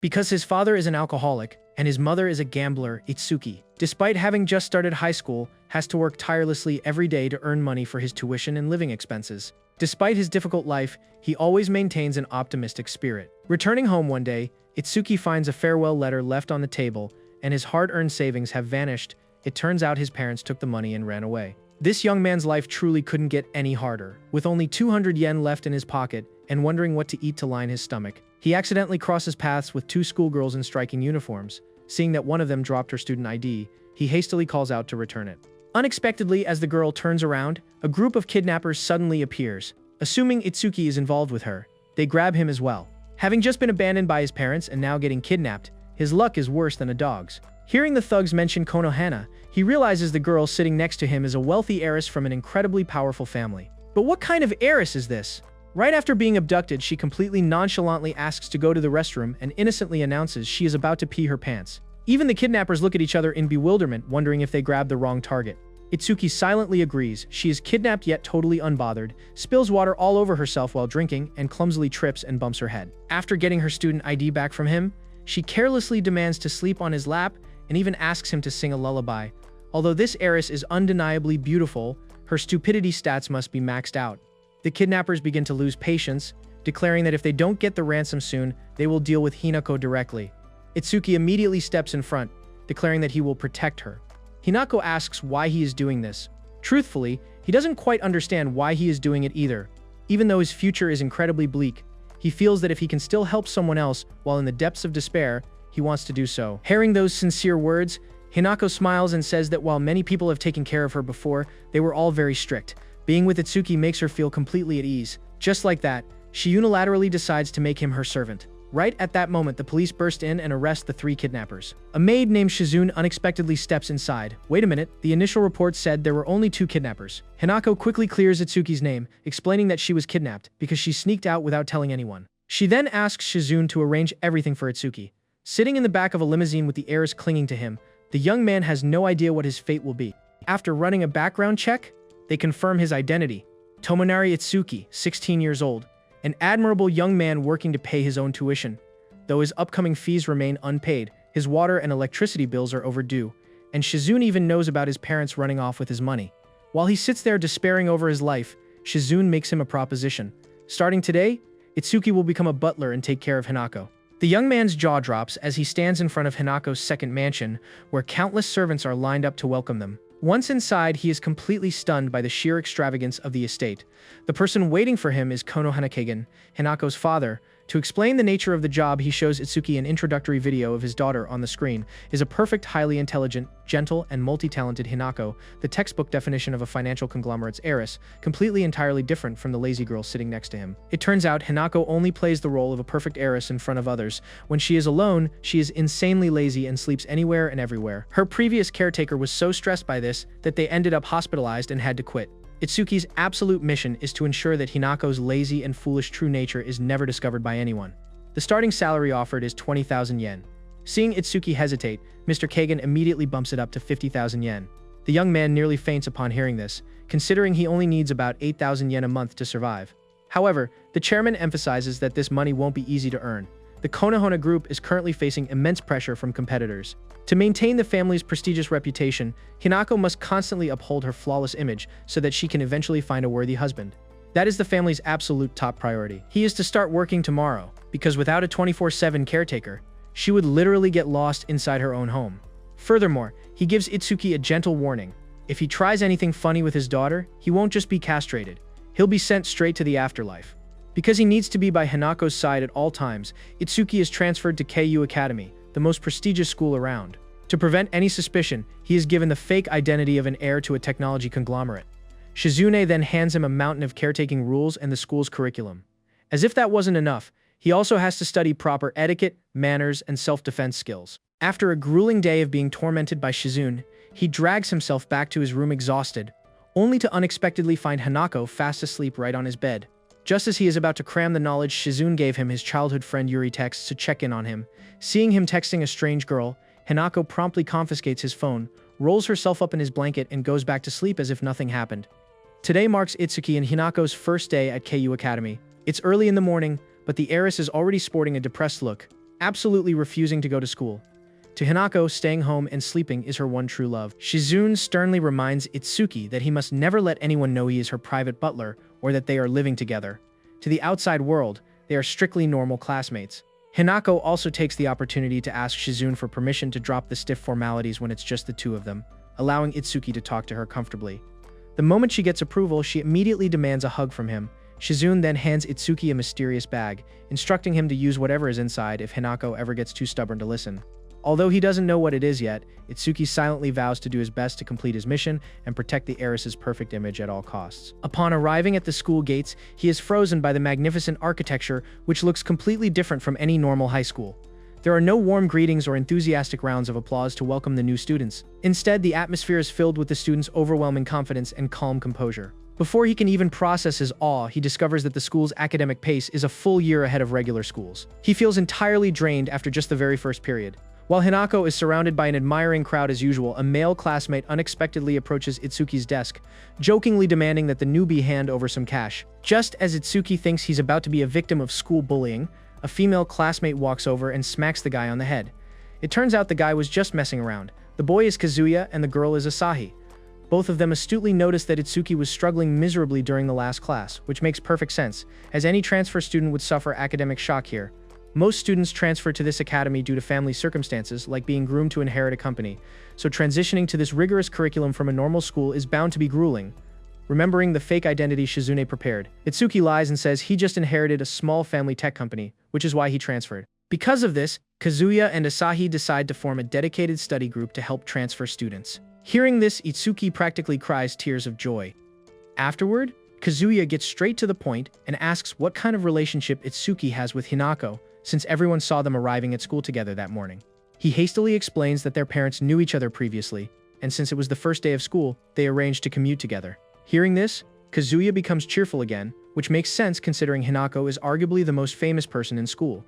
Because his father is an alcoholic and his mother is a gambler, Itsuki, despite having just started high school, has to work tirelessly every day to earn money for his tuition and living expenses. Despite his difficult life, he always maintains an optimistic spirit. Returning home one day, Itsuki finds a farewell letter left on the table, and his hard-earned savings have vanished. It turns out his parents took the money and ran away. This young man's life truly couldn't get any harder. With only 200 yen left in his pocket and wondering what to eat to line his stomach, he accidentally crosses paths with two schoolgirls in striking uniforms. Seeing that one of them dropped her student ID, he hastily calls out to return it. Unexpectedly, as the girl turns around, a group of kidnappers suddenly appears. Assuming Itsuki is involved with her, they grab him as well. Having just been abandoned by his parents and now getting kidnapped, his luck is worse than a dog's. Hearing the thugs mention Konohana, he realizes the girl sitting next to him is a wealthy heiress from an incredibly powerful family. But what kind of heiress is this? Right after being abducted, she completely nonchalantly asks to go to the restroom and innocently announces she is about to pee her pants. Even the kidnappers look at each other in bewilderment, wondering if they grabbed the wrong target. Itsuki silently agrees. She is kidnapped yet totally unbothered, spills water all over herself while drinking, and clumsily trips and bumps her head. After getting her student ID back from him, she carelessly demands to sleep on his lap and even asks him to sing a lullaby. Although this heiress is undeniably beautiful, her stupidity stats must be maxed out. The kidnappers begin to lose patience, declaring that if they don't get the ransom soon, they will deal with Hinako directly. Itsuki immediately steps in front, declaring that he will protect her. Hinako asks why he is doing this. Truthfully, he doesn't quite understand why he is doing it either. Even though his future is incredibly bleak, he feels that if he can still help someone else while in the depths of despair, he wants to do so. Hearing those sincere words, Hinako smiles and says that while many people have taken care of her before, they were all very strict. Being with Itsuki makes her feel completely at ease. Just like that, she unilaterally decides to make him her servant. Right at that moment, the police burst in and arrest the three kidnappers. A maid named Shizune unexpectedly steps inside. Wait a minute, the initial report said there were only two kidnappers. Hinako quickly clears Itsuki's name, explaining that she was kidnapped because she sneaked out without telling anyone. She then asks Shizune to arrange everything for Itsuki. Sitting in the back of a limousine with the heiress clinging to him, the young man has no idea what his fate will be. After running a background check, they confirm his identity. Tomonari Itsuki, 16 years old, an admirable young man working to pay his own tuition. Though his upcoming fees remain unpaid, his water and electricity bills are overdue, and Shizune even knows about his parents running off with his money. While he sits there despairing over his life, Shizune makes him a proposition. Starting today, Itsuki will become a butler and take care of Hinako. The young man's jaw drops as he stands in front of Hinako's second mansion, where countless servants are lined up to welcome them. Once inside, he is completely stunned by the sheer extravagance of the estate. The person waiting for him is Konohana, Hinako's father. To explain the nature of the job, he shows Itsuki an introductory video of his daughter on the screen. Is a perfect, highly intelligent, gentle, and multi-talented Hinako, the textbook definition of a financial conglomerate's heiress, completely entirely different from the lazy girl sitting next to him. It turns out Hinako only plays the role of a perfect heiress in front of others. When she is alone, she is insanely lazy and sleeps anywhere and everywhere. Her previous caretaker was so stressed by this that they ended up hospitalized and had to quit. Itsuki's absolute mission is to ensure that Hinako's lazy and foolish true nature is never discovered by anyone. The starting salary offered is 20,000 yen. Seeing Itsuki hesitate, Mr. Kagan immediately bumps it up to 50,000 yen. The young man nearly faints upon hearing this, considering he only needs about 8,000 yen a month to survive. However, the chairman emphasizes that this money won't be easy to earn. The Konohana group is currently facing immense pressure from competitors. To maintain the family's prestigious reputation, Hinako must constantly uphold her flawless image so that she can eventually find a worthy husband. That is the family's absolute top priority. He is to start working tomorrow, because without a 24/7 caretaker, she would literally get lost inside her own home. Furthermore, he gives Itsuki a gentle warning. If he tries anything funny with his daughter, he won't just be castrated. He'll be sent straight to the afterlife. Because he needs to be by Hinako's side at all times, Itsuki is transferred to KU Academy, the most prestigious school around. To prevent any suspicion, he is given the fake identity of an heir to a technology conglomerate. Shizune then hands him a mountain of caretaking rules and the school's curriculum. As if that wasn't enough, he also has to study proper etiquette, manners, and self-defense skills. After a grueling day of being tormented by Shizune, he drags himself back to his room exhausted, only to unexpectedly find Hinako fast asleep right on his bed. Just as he is about to cram the knowledge Shizune gave him, his childhood friend Yuri texts to check in on him. Seeing him texting a strange girl, Hinako promptly confiscates his phone, rolls herself up in his blanket, and goes back to sleep as if nothing happened. Today marks Itsuki and Hinako's first day at KU Academy. It's early in the morning, but the heiress is already sporting a depressed look. absolutely refusing to go to school. To Hinako, staying home and sleeping is her one true love. Shizune sternly reminds Itsuki that he must never let anyone know he is her private butler or that they are living together. To the outside world, they are strictly normal classmates. Hinako also takes the opportunity to ask Shizune for permission to drop the stiff formalities when it's just the two of them, allowing Itsuki to talk to her comfortably. The moment she gets approval, she immediately demands a hug from him. Shizune then hands Itsuki a mysterious bag, instructing him to use whatever is inside if Hinako ever gets too stubborn to listen. Although he doesn't know what it is yet, Itsuki silently vows to do his best to complete his mission and protect the heiress's perfect image at all costs. Upon arriving at the school gates, he is frozen by the magnificent architecture, which looks completely different from any normal high school. There are no warm greetings or enthusiastic rounds of applause to welcome the new students. Instead, the atmosphere is filled with the students' overwhelming confidence and calm composure. Before he can even process his awe, he discovers that the school's academic pace is a full year ahead of regular schools. He feels entirely drained after just the very first period. While Hinako is surrounded by an admiring crowd as usual, a male classmate unexpectedly approaches Itsuki's desk, jokingly demanding that the newbie hand over some cash. Just as Itsuki thinks he's about to be a victim of school bullying, a female classmate walks over and smacks the guy on the head. It turns out the guy was just messing around. The boy is Kazuya and the girl is Asahi. Both of them astutely noticed that Itsuki was struggling miserably during the last class, which makes perfect sense, as any transfer student would suffer academic shock here. Most students transfer to this academy due to family circumstances, like being groomed to inherit a company, so transitioning to this rigorous curriculum from a normal school is bound to be grueling. Remembering the fake identity Shizune prepared, Itsuki lies and says he just inherited a small family tech company, which is why he transferred. Because of this, Kazuya and Asahi decide to form a dedicated study group to help transfer students. Hearing this, Itsuki practically cries tears of joy. Afterward, Kazuya gets straight to the point and asks what kind of relationship Itsuki has with Hinako, since everyone saw them arriving at school together that morning. He hastily explains that their parents knew each other previously, and since it was the first day of school, they arranged to commute together. Hearing this, Kazuya becomes cheerful again, which makes sense considering Hinako is arguably the most famous person in school.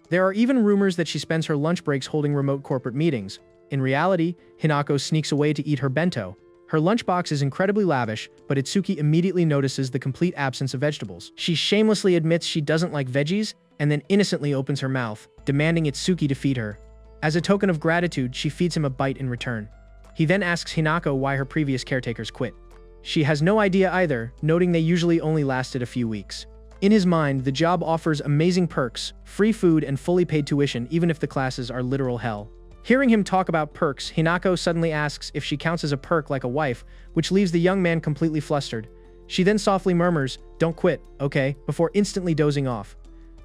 There are even rumors that she spends her lunch breaks holding remote corporate meetings. In reality, Hinako sneaks away to eat her bento. Her lunchbox is incredibly lavish, but Itsuki immediately notices the complete absence of vegetables. She shamelessly admits she doesn't like veggies, and then innocently opens her mouth, demanding Itsuki to feed her. As a token of gratitude, she feeds him a bite in return. He then asks Hinako why her previous caretakers quit. She has no idea either, noting they usually only lasted a few weeks. In his mind, the job offers amazing perks, free food, and fully paid tuition even if the classes are literal hell. Hearing him talk about perks, Hinako suddenly asks if she counts as a perk like a wife, which leaves the young man completely flustered. She then softly murmurs, "Don't quit, okay?" before instantly dozing off.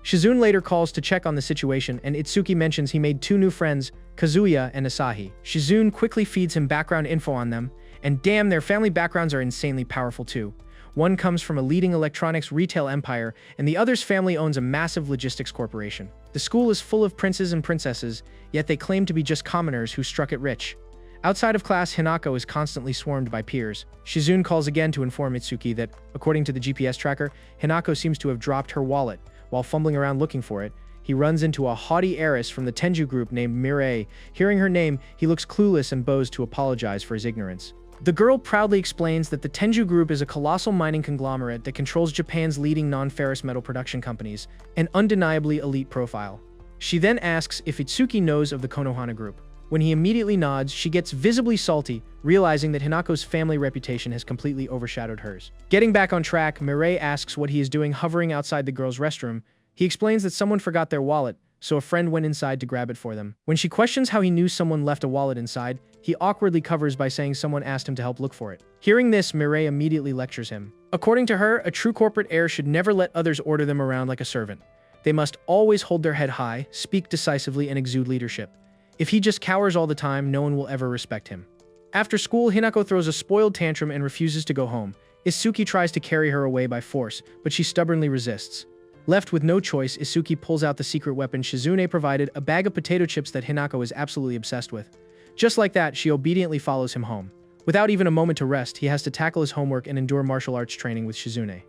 Shizune later calls to check on the situation, and Itsuki mentions he made two new friends, Kazuya and Asahi. Shizune quickly feeds him background info on them, and damn, their family backgrounds are insanely powerful too. One comes from a leading electronics retail empire, and the other's family owns a massive logistics corporation. The school is full of princes and princesses, yet they claim to be just commoners who struck it rich. Outside of class, Hinako is constantly swarmed by peers. Shizune calls again to inform Itsuki that, according to the GPS tracker, Hinako seems to have dropped her wallet. While fumbling around looking for it, he runs into a haughty heiress from the Tenju group named Mireille. Hearing her name, he looks clueless and bows to apologize for his ignorance. The girl proudly explains that the Tenju Group is a colossal mining conglomerate that controls Japan's leading non-ferrous metal production companies, an undeniably elite profile. She then asks if Itsuki knows of the Konohana Group. When he immediately nods, she gets visibly salty, realizing that Hinako's family reputation has completely overshadowed hers. Getting back on track, Mireille asks what he is doing hovering outside the girl's restroom. He explains that someone forgot their wallet, so a friend went inside to grab it for them. When she questions how he knew someone left a wallet inside, he awkwardly covers by saying someone asked him to help look for it. Hearing this, Mireille immediately lectures him. According to her, a true corporate heir should never let others order them around like a servant. They must always hold their head high, speak decisively, and exude leadership. If he just cowers all the time, no one will ever respect him. After school, Hinako throws a spoiled tantrum and refuses to go home. Itsuki tries to carry her away by force, but she stubbornly resists. Left with no choice, Itsuki pulls out the secret weapon Shizune provided, a bag of potato chips that Hinako is absolutely obsessed with. Just like that, she obediently follows him home. Without even a moment to rest, he has to tackle his homework and endure martial arts training with Shizune.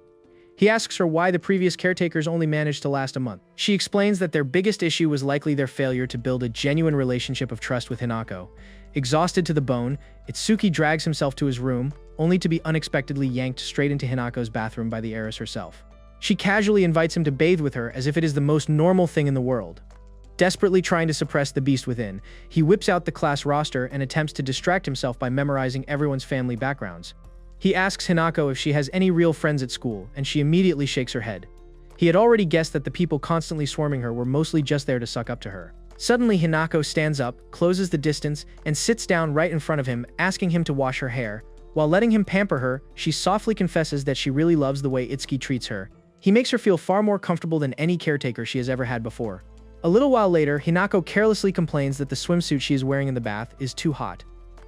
He asks her why the previous caretakers only managed to last a month. She explains that their biggest issue was likely their failure to build a genuine relationship of trust with Hinako. Exhausted to the bone, Itsuki drags himself to his room, only to be unexpectedly yanked straight into Hinako's bathroom by the heiress herself. She casually invites him to bathe with her as if it is the most normal thing in the world. Desperately trying to suppress the beast within, he whips out the class roster and attempts to distract himself by memorizing everyone's family backgrounds. He asks Hinako if she has any real friends at school, and she immediately shakes her head. He had already guessed that the people constantly swarming her were mostly just there to suck up to her. Suddenly, Hinako stands up, closes the distance, and sits down right in front of him, asking him to wash her hair. While letting him pamper her, she softly confesses that she really loves the way Itsuki treats her. He makes her feel far more comfortable than any caretaker she has ever had before. A little while later, Hinako carelessly complains that the swimsuit she is wearing in the bath is too hot.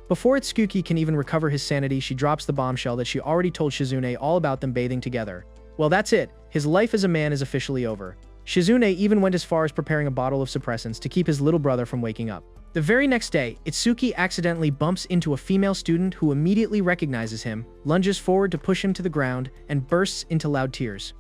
Before Itsuki can even recover his sanity, she drops the bombshell that she already told Shizune all about them bathing together. Well, that's it. His life as a man is officially over. Shizune even went as far as preparing a bottle of suppressants to keep his little brother from waking up. The very next day, Itsuki accidentally bumps into a female student who immediately recognizes him, lunges forward to push him to the ground, and bursts into loud tears.